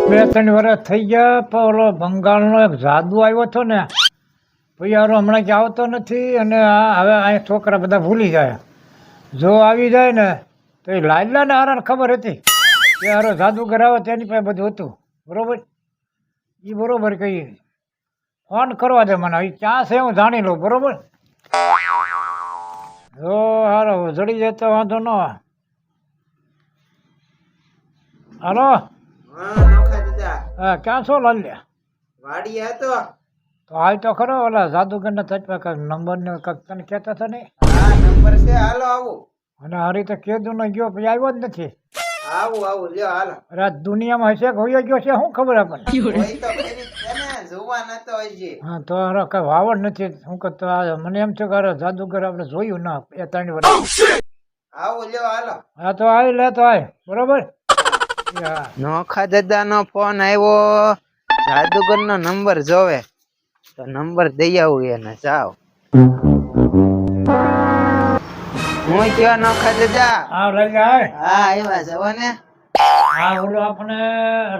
2-3 વર્ષ થઈ ગયા પણ ઓલો બંગાળનો એક જાદુ આવ્યો હતો ને પછી હારો હમણાં કે આવતો નથી અને હવે અહીંયા છોકરા બધા ભૂલી જાય જો આવી જાય ને તો એ લાડલા ને હારાને ખબર હતી કે હારો જાદુગર આવે તેની પાસે બધું હતું બરોબર એ બરોબર કહી ફોન કરવા દે મને એ ક્યાં છે હું જાણી લઉં બરોબર જો હારો જડી જાય તો વાંધો ન આવે. હાલો હા નોખા દીધા હા ક્યાં છો લાલ્યા વાડી હતો. તો હાલ તો ખરો ઓલા જાદુગરના તજપા કાંઈક નંબર ને કાંઈક તને કહેતા હતા ને હા નંબર છે હાલો આવું અને હારી તો કીધું ન ગયો પછી આવ્યો જ નથી. આવું આવું લ્યો હાલો. અરે આ દુનિયામાં હશે કે હોઈ ગયો છે શું ખબર આપણને કોઈ તો ફેરી છે ને જોવા નતો હજી. હા તો હારો કઈ વાવડ નથી હું કરતો મને એમ છે કે હારો જાદુગર આપણે જોયું ના 2-3 વર્ષ. આવું લ્યો હાલો. હા તો આવી લે તો આય બરોબર. હા નોખા દાદા નો ફોન આવ્યો જાદુગર નો નંબર જોવે તો નંબર દઈ આવું એને જાવ. હું કયો નોખા દાદા? હા લઈ જાય. હા આવ્યા જવો ને. હા ઓલો આપણે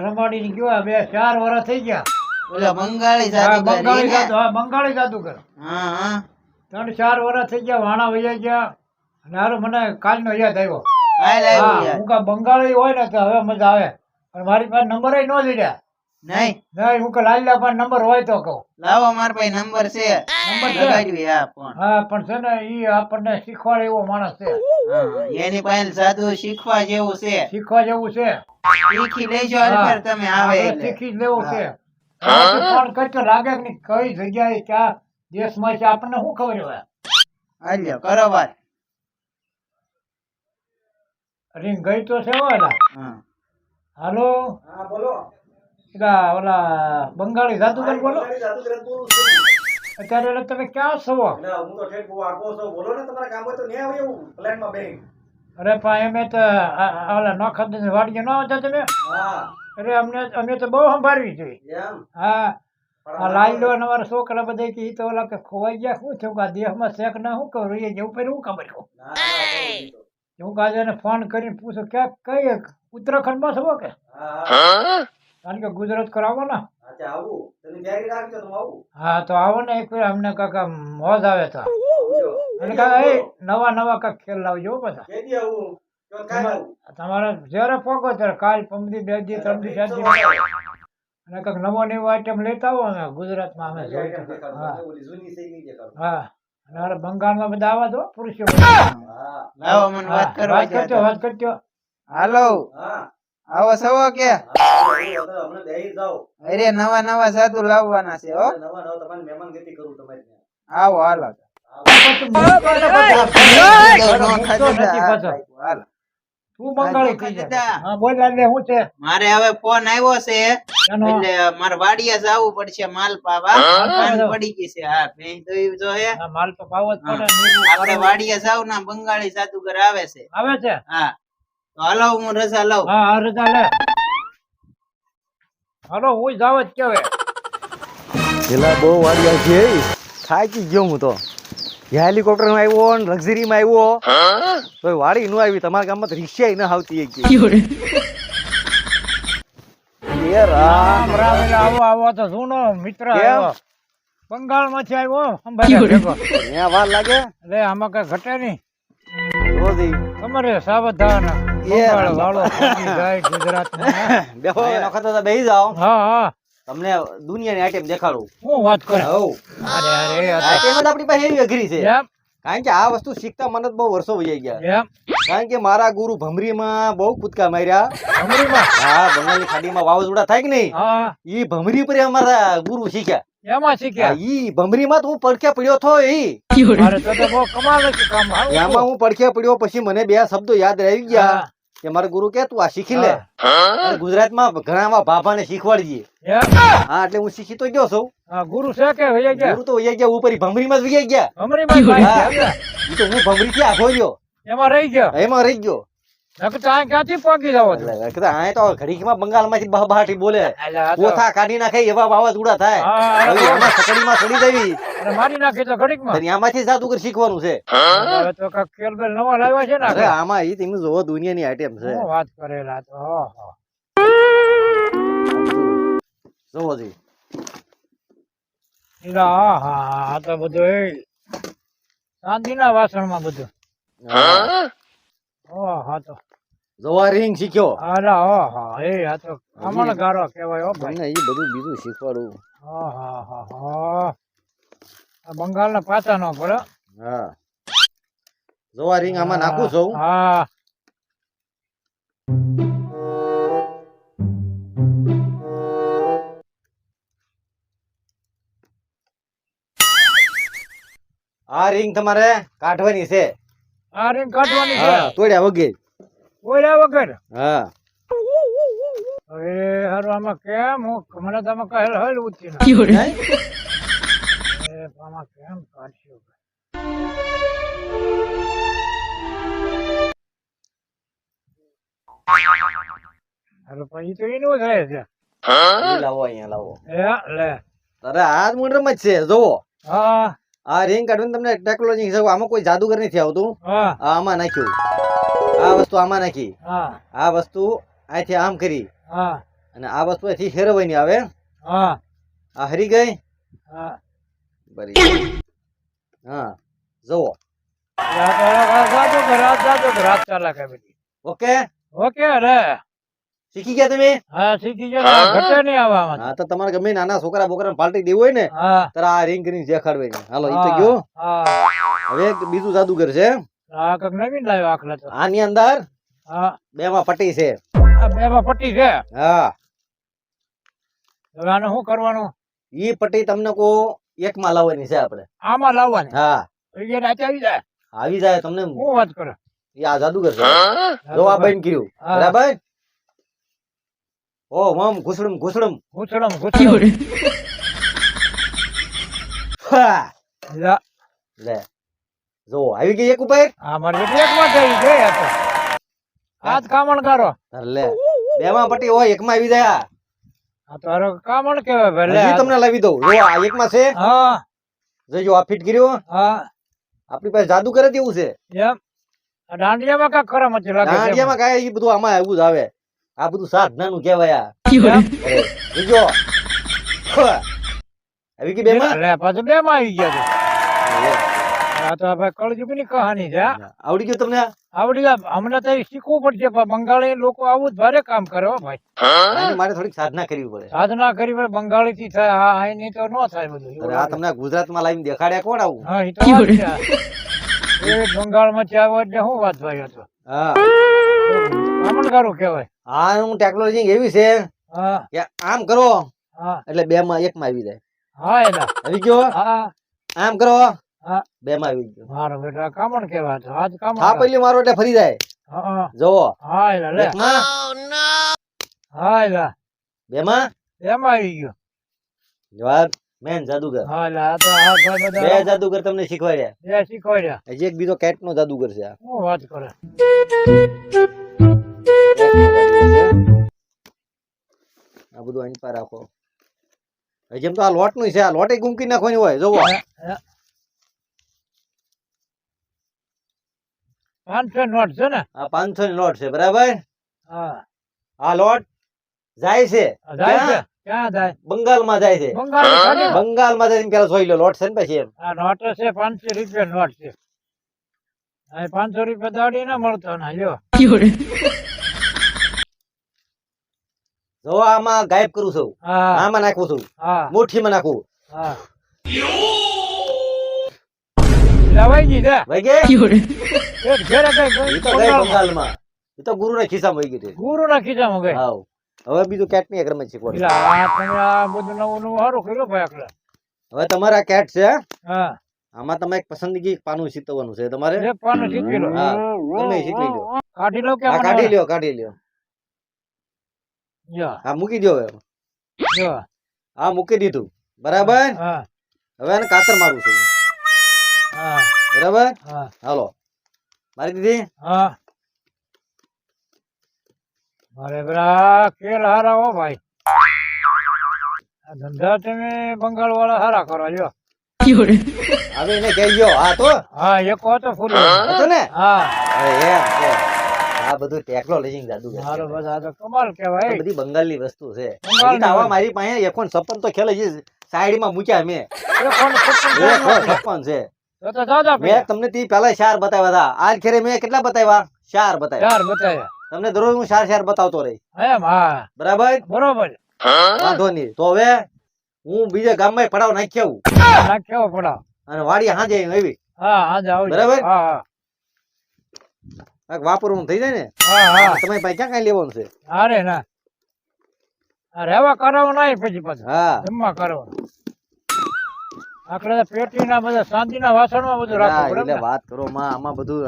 રમાડીને ગયો 2-4 વર્ષ થઈ ગયા. ઓલો બંગાળી હા જાદુગર બંગાળી ઈ ને? જાદુ હા બંગાળી જાદુગર હા હા 3-4 વર્ષ થઈ ગયા વાણા વૈયા ગયા અને હારું મને કાલનો યાદ આવ્યો. કાલ હા આવ્યું હું કા બંગાળી હોય ને તો હવે મજા આવે પણ મારી પાસે નંબર ય ન દીધા નહીં નહીં હું કે લાલ્યા પાસે નંબર હોય તો કહું લાવો માર પાસે નંબર છે. નંબર છે લગાડ્યું આ ફોન. હા પણ છે ને ઈ આપણને શીખવાડે એવો માણસ છે હા, એની પાસે જાદુ શીખવા જેવું છે. શીખવા જેવું છે શીખી લેજો અલબત્ત તમે આવે આપણે એટલે. શીખી જ લેવું છે ફોન કરતો લાગે કે નહીં કઈ જગ્યાએ ક્યાં દેશમાં છે આપણને શું ખબર હોય હાલ્યો કરો વાત. રીંગ ગઈ તો છે હો એલા. હા હાલો હા બોલો. એલા ઓલા બંગાળી જાદુગર બોલો જાદુગર જ બોલું છું. અત્યારે એટલે તમે ક્યાં છો એટલે હું તો ઠેક બહુ આગો છું. બોલો ને તમારે કામ હોય તો ન્યા આવે એવું પ્લેનમાં બેન. અરે પણ એમે તો ઓલા નોખા વાડીએ ન આવતા તમે હા અરે અમે તો બહુ સંભાળવી જોઈએ એમ. હા આ લાઈલો અને અમારા છોકરા બધા કે ઈ તો ઓલા કે ખોવાઈ ગયા શું થયું કે આ દેહમાં શેક ના શું કરું એ જેવું પહેલું શું ખબર કહું ના, ના, ના, તો. હું કાજે એને ફોન કરીને પૂછું ક્યાં કઈ ઉત્તરાખંડમાં છો કે હા કારણ કે ગુજરાત કરાવો ને અચ્છા આવું તમે તૈયારી રાખજો તો હું આવું. હા તો આવો ને એક વાર અમને કાકા મોજ આવે તો આવજો. અને કાકા એ નવા કાંક ખેલ લાવજો હો બધા કેદી આવું? તો કાંઈ આવું. તમારે જ્યારે પોગો ત્યારે કાલ 5 દી 2 દી 3 દી 4 દી અને કાંઈક નવો આઈટમ લેતા આવો ને ગુજરાતમાં અમે આઈટમ જોઈશું. દેખાડો. હા ઓલી જૂની છે ઈ નહીં દેખાડો. હા અને હારે બંગાળમાં બધા આવા દો પુરુષો હા લાવો મને વાત કરવા વાત કરજો વાત કરજો હાલો હા આવો સવો કે હા, તો હમણાં બેહી જાઓ. અરે નવા જાદુ લાવવાના છે હો. નવા નવા તમારી મહેમાનગતિ કરું તમારી ત્યાં. આવો હાલો હાલો. તું બંગાળી થઈ જાય હા બોલ એટલે શું છે મારે હવે ફોન આવ્યો છે એનો એટલે મારે વાડીએ જવું પડશે માલ પાવા. સાંજ પડી ગઈ છે હા ભેંસ દોઈ જો હે હા, માલ તો પાવો જ પડે હા. નીરું આપણે વાડીએ જાવ ના બંગાળી જાદુગર આવે છે. આવે છે હા તો હાલો હું રજા લઉં. હા હા રજા લે હાલો હું જાવ જ કેવે પેલા બહુ વાડિયા છે થાકી ગયો હું તો હેલિકોપ્ટરમાં આવ્યો ને લક્ઝરીમાં આવ્યો તો વાડી નું આવી તમારા ગામમાં તો રિક્ષા ન આવતી એક એ રામ રામ એટલે આવો આવો તો જૂનો મિત્ર કેમ? આવ્યો બંગાળમાંથી આવ્યો અંબાજી ભેગો અહીંયા વાર લાગે એટલે આમાં કઈ ઘટે નહીં રોજી તમારે સાવધાન બંગાળ વાળો પહોંચી જાય ગુજરાતમાં બેહો એનો ખાતા બેહી જાઓ હા હા તમને દુનિયાની આઈટમ દેખાડું હું વાત કરે હવ અરે અરે આઈટમ જ આપણી પાસે એવી અઘરી છે એમ કારણ કે આ વસ્તુ શીખતા મને તો બહુ વર્ષો વહી ગયા એમ કારણ કે મારા ગુરુ ભમરીમાં બહુ કૂદકા માર્યા અમરીમાં હા બંગાળની ખાડીમાં વાવાઝોડા થાય કે નહીં હા ઈ ભમરી પર અમારા ગુરુ શીખ્યા એમાં શીખ્યા ઈ ભમરીમાં તો હું પડખે પડ્યો થો ઈ અરે તો બહુ કમાલ છે કામ આવું. એમાં હું પડખે પડ્યો પછી મને બે શબ્દો યાદ રહી ગયા હા. કે મારા ગુરુ કે તું આ શીખી લે અને ગુજરાતમાં ઘણા એવા ભાભાને શીખવાડજે એમ? હા એટલે હું શીખી તો ગયો છું હા, ગુરુ છે કે વૈયા ગયા ગુરુ તો વહી ગયા ઉપર ઈ ભમરીમાં જ વહી ગયા અમરીમાં ભાઈ હા. છે, ઈ તો હું ભમરી થી આખો ગયો એમાં રહી ગયો એમાં રહી ગયો નકર આ ક્યાંથી પહોંચી જાવ છો? એટલે કીધું આ તો ઘડીકમાં બંગાળમાંથી બહાટી બોલે એટલે આ તો- કોથા કાઢી નાખે એવા વાવાઝોડા થાય હા, હવે એમાં સકડીમાં સડી જવી અરે મારી નાખી તો ઘડીકમાં અને આમાંથી જાદુગર શીખવાનું છે હવે તો કાંઈક કેલબેલ નવા લાવ્યા છે ને અરે આમાં ઈ તમે જોવો દુનિયાની આઈટમ છે શું વાત કરેલા તો ઓહો. જોવો જી. એલા હા હા આ તો બધું એ ચાંદીના વાસણમાં બધું હા હા તો જોવો આ ring શીખ્યો. અરે હા હા એ આ તો કમણ ગારો કહેવાય હો ભાઈ તમને એ બધું બીજું શીખવાડું. હા હા હા હા આ બંગાળના પાછા ન પડે હા જો આ ring આમાં નાખું છું. હા આ ring તમારે કાઢવાની છે. આ રીંગ કાઢવાની છે હા તોડ્યા વગર. ઓળ્યા વગર હા હવે હારું આમાં કેમ હું મને તો આમાં કહેલ હલ ઉઠી ના આમાં કેમ કાઢ્યું હારું પછી તો એનું થાય છે ઈ લાવો અહીંયા લાવો. લે અરે આ જ મુંડમ જ છે જોવો. હા આ ring કાઢવાની તમને ટેકનોલોજી છે. આમાં કોઈ જાદુગર નથી આવતું. હા આ આમાં નાખ્યું. આ વસ્તુ આમાં નાખી. હા આ વસ્તુ અહીંથી આમ કરી હા અને આ વસ્તુ અહીંથી ફેરવવાની આવે. હા આ હરી ગઈ. હા બરી હા જોવો. રાત ચાલે કે બધી ઓકે ઓકે રે શીખી ગયા તમે. હા શીખી ગયા ઘટે નહીં આવવામાં હા તો તમારે ગમે નાના છોકરા બોકરા પાર્ટી દેવું હોય ને હા ત્યારે આ ring કરીને દેખાડવાની. હાલો ઈ તો ગયો. હા હવે એક બીજું જાદુગર છે. હા કંઈક નવીન લાવ્યો આખલા તો આની અંદર હા બે માં પટ્ટી છે. આ બેમાં પટ્ટી છે હા હવે આને શું કરવાનું ઈ પટ્ટી તમને કો એક માં લાવવાની છે આપણે. આમાં લાવવાની હા એ નાચે આવી જાય આવી જાય તમને. હું વાત કરે ઈ આ જાદુગર છે. જો આ બંધ કર્યું હા. બરાબર. ઓ મમ ઘુસડમ ઘુસડમ. ઘૂંસડમ ઘૂંસડમ હા. લા, લે જો આવી ગઈ એક ઉપર. આ મારી બેટી એકમાં થઈ ગઈ આ તો આજ કામણ કરો અરે લે બે માં પટ્ટી હોય એક માં આવી જાય. આ તો હારો કામણ કહેવાય ભાઈ લે હજી તમને લાવી દઉં. જો આ એક માં છે. હા જોજો આ ફિટ કર્યું. હા આપણી પાસે જાદુગર જ એવું છે. એમ આ દાંડિયામાં કાંક ખરા મચી લાગે છે દાંડિયામાં કાંઈ ઈ બધું આમાં આવું જ આવે. આ બધું સાધનાનું કહેવાય. એમ? અરે, જોજો. આવી ગઈ બે માં. લે પાછું બે માં આવી ગયા છે આ તો ભાઈ કળજુગની કહાની છે હા. આવડી ગયું તમને. આવડી ગયા અમને તો એ શીખવું પડશે પણ બંગાળી લોકો આવું જ ભારે કામ કરે હો ભાઈ આની મારે થોડીક સાધના કરવી પડે. સાધના કરી ભાઈ બંગાળી થી થાય હા અહીંની તો ન થાય બધું એવું અરે આ લાગે. તમને ગુજરાતમાં લાવીને દેખાડ્યા કોણ આવું. હા એ તો વાત છે. એ બંગાળમાંથી આવ્યો એટલે શું વાત ભાઈ હતો હા કામણગારું કહેવાય આ હું ટેકનોલોજી એવી છે હા કે આમ કરો હા એટલે બે માં એક માં આવી જાય. હા એલા આવી ગયો. હા આમ કરો હા બે માં આવી ગયો. મારો બેટા કામણ કહેવાય તો આજ હા કામણ પેલી મારો એટલે ફરી જાય. હા જોવો હા એલા લે એક માં હા એલા બે માં એમાં આવી ગયો જવાબ મેન જાદુગર. હા એલા આ તો આ ભાઈ બે બધા જાદુગર તમને શીખવાડ્યા. બે શીખવાડ્યા હજી એક બીજો કેટ નો જાદુગર છે. આ શું વાત કરે આ બધું અહીં પર રાખો. હજી એમ તો આ લોટ નું છે. આ લોટે ગુમકી નાખવાની હોય. જોવો 500 નોટ છે ને આ 500 ની લોટ છે બરાબર. હા આ લોટ જાય છે જાય છે ક્યાં? ક્યાં જાય બંગાળમાં જાય છે. બંગાળ ખાલી બંગાળમાં જઈને પેલા જોઈ લો લોટ છે ને પછી એમ. આ નોટ છે 500 રૂપિયા નોટ છે આ 500 રૂપિયા દાડી ના મળતો ના લ્યો જો આમાં ગાયબ કરું છું. હા આમાં નાખું છું. હા મુઠ્ઠીમાં નાખું. હા લવાઈ ગઈ છે વહી ગઈ. એક ઘેરે કઈ ઈ તો ગઈ બંગાળમાં. ઈ તો ગુરુના ખિસ્સામાં વહી ગઈ હતી. ગુરુ ના ખીચામાં ગઈ હાવ. હવે બીજું કેટ ની એક રમત શીખવાડું. એટલે આ તમે આ બધું નવું નવું સારું કર્યું ભાઈ આખલે હવે તમારા કેટ છે. હા આમાં તમે એક પસંદગી પાનું શીખવવાનું છે તમારે. એક પાનું શીખી લો હા ગમે એ શીખવી લો. કાઢી લો કે આ કાઢી લ્યો કાઢી લ્યો. જો આ મૂકી દો હવે. જો આ મૂકી દીધું બરાબર. હા હવે આને કાતર મારું છું હા બરાબર. હા હાલો મારી દીધી. હા મારે બરા કેલ હારા હો ભાઈ આ ધંધા તમે બંગાળ વાળા હારા કરો લ્યો હવે એને કહી ગયો. હા તો હા એક હતો ફૂલ હતો ને. હા હવે એમ છે. આ આ બધું ટેકનોલોજી જાદુગર છે. મારો બસ આ તો કમાલ આ કહેવાય. બધી બંગાળની વસ્તુ છે. બંગાળની હજી તો આવા વસ્તુ. મારી પાસે એકોન 56 તો ખેલે છે, સાઈડમાં મૂક્યા મેં. એ કોણ સત્સંગ એકોન કરે? 56 છે. તો તો દાદા મેં તમને તી પહેલા 4 બતાવ્યા હતા. આજ ખેરે મેં કેટલા બતાવ્યા? 4 બતાવ્યા. ચાર બતાવ્યા તમને દરરોજ હું 4 બતાવતો રહી. એમ હા બરાબર? બરોબર વાંધો નહીં. તો હવે હું બીજા ગામમાં પડાવ નાખી આવું નાખ્યો પડાવ. અને વાડી હાજે આવી હા આજે આવજો. બરાબર? હા વાપરવું થઈ જાય ને. હા હા તમારી પાસે ક્યાં કઈ લેવાનું છે? અરે ના આ રહેવા કરાવો નહીં પછી પાછું હા જમવા કરો. આકડે પેટીના બધા ચાંદીના વાસણમાં બધું હા, રાખવું પડે એટલે ને. વાત કરો માં, આમાં બધું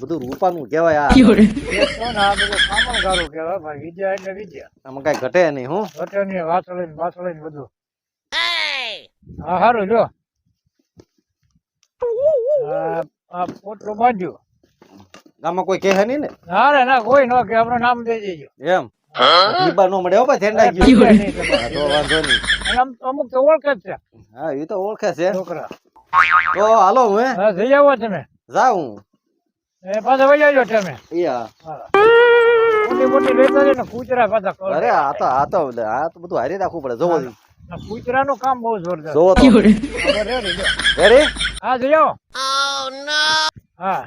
બધું રૂપાનું કહેવાય. આ એ તો ને આ બધું સામાન ગારું કહેવાય ભાઈ. વિદ્યા એટલે વિદ્યા. આમાં કઈ ઘટે નહીં. હું ઘટેની વાસળીને બધું. હા સારું લ્યો. આ પોટલું બાંધ્યું. ગામમાં કોઈ કહે નહીં ને? અરે ના કોઈ ન કે આપણે નામ દઈ દેજો. એમ દીપા નો મળે હો ભાઈ, ધ્યાન રાખજો. પીએ નહીં તમારે. હા, તો વાંધો નહીં. અને આમ તો અમુક તો ઓળખે જ છે હા, એ તો ઓળખે છે. છોકરા. તો હાલો હું હા જઈ આવો તમે. જાઉં. એ પાછા વહી આવજો તમે. એ હા. મોટી મોટી લેતા જજો ને કૂતરા પાછા કરો. અરે આ તો બધું હારી રાખવું પડે. જોવો જી. આ કૂતરાનું કામ બહુ જોરદાર. જોવો તો હવે રેડી લ્યો. રેડી. હા જઈ આવો. હા